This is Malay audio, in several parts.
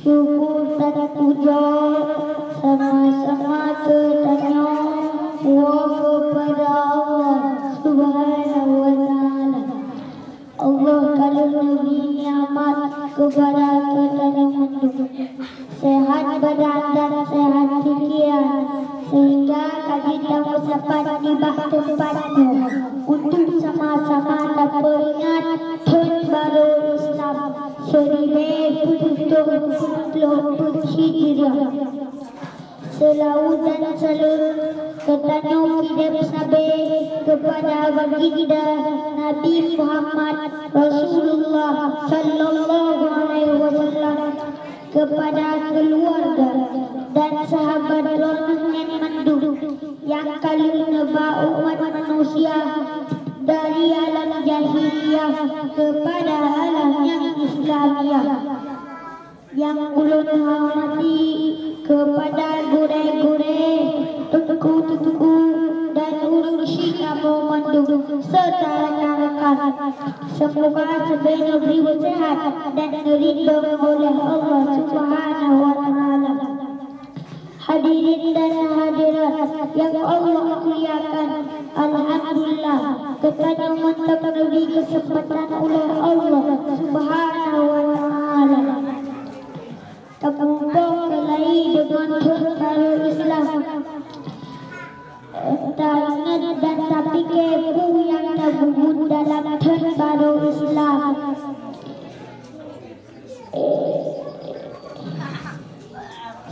Syukur dan puja sama-sama tertanya kepada Allah Subhanahu wa Ta'ala. Allah kalau memberi nikmat kepada kita yang mendukung sehat badan dan sehat pikiran, sehingga kita mendapat tiba tempatnya untuk sama-sama dapat ingat tahun baru Islam 1440 Hijriah. Selalu dan selalu ketanya kita sampai kepada baginda Nabi Muhammad Rasulullah Sallallahu Alaihi Wasallam, kepada keluarga dan sahabat yang mendukung yang kalian bawa umat manusia dari alam jahiliyah kepada alam yang Islamiah. Yang ulun hormati kepada gure-gure, tuku-tuku dan urusi kamu mendukung serta rekan-rekan. Semoga sebaik negeri sehat dan diridho oleh Allah Subhanahu wa Ta'ala. Hadirin dan hadirat yang Allah muliakan, alhamdulillah kita mendapati kesempatan oleh Allah Subhanahu wa Ta'ala. Terkumpul kembali dengan baru Islam. Tak ingat dan tak fikir yang tergubung dalam baru Islam.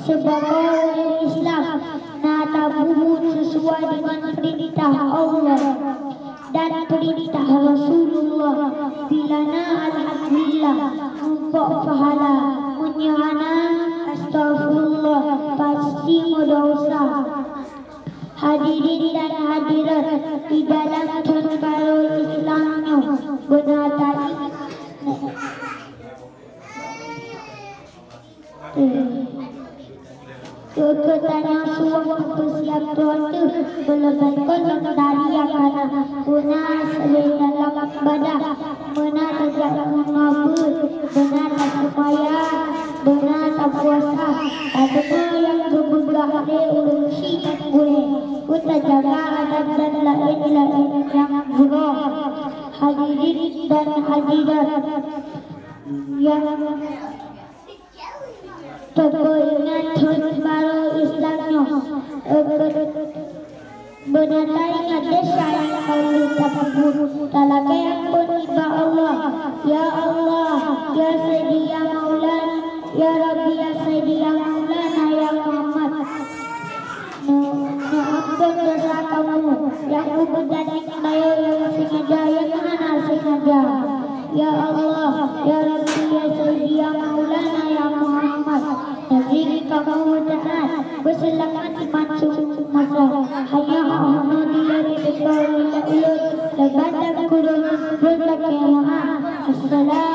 Sebagai orang Islam, nak tergubung sesuai dengan perintah Allah dan perintah Rasulullah. Bilana alhamdulillah untuk pahala, menyahana astagfirullah pasti berdosa. Hadirin dan hadirat di dalam baru Islamnya benar tadi keketanya suatu bersiap tuatu berlebihan dari yang ada guna selain dalam badan benar tidak mengapa benar tak supaya benar tak puasa adanya yang berbelah urusi boleh kita jaga adab dan lain-lain yang buruk. Hadirin dan hadirat yang teringat tahun baru Islamnya benar ingat desa yang kau tersebut talaga yang beriba Allah. Ya Allah, ya Sayyidi ya Maulana, ya Rabbi ya Sayyidi ya Maulana ya Muhammad, ampun dosa kamu yang kubur dan bayo yang sengaja yang mana sengaja. Ya Allah, ya Rabbi ya Sayyidi ya Maulana ya Muhammad, beri kamu taat berselamat iman masa hanya Allah dari besar ulut lebat kurun berbagai maaf. Assalamualaikum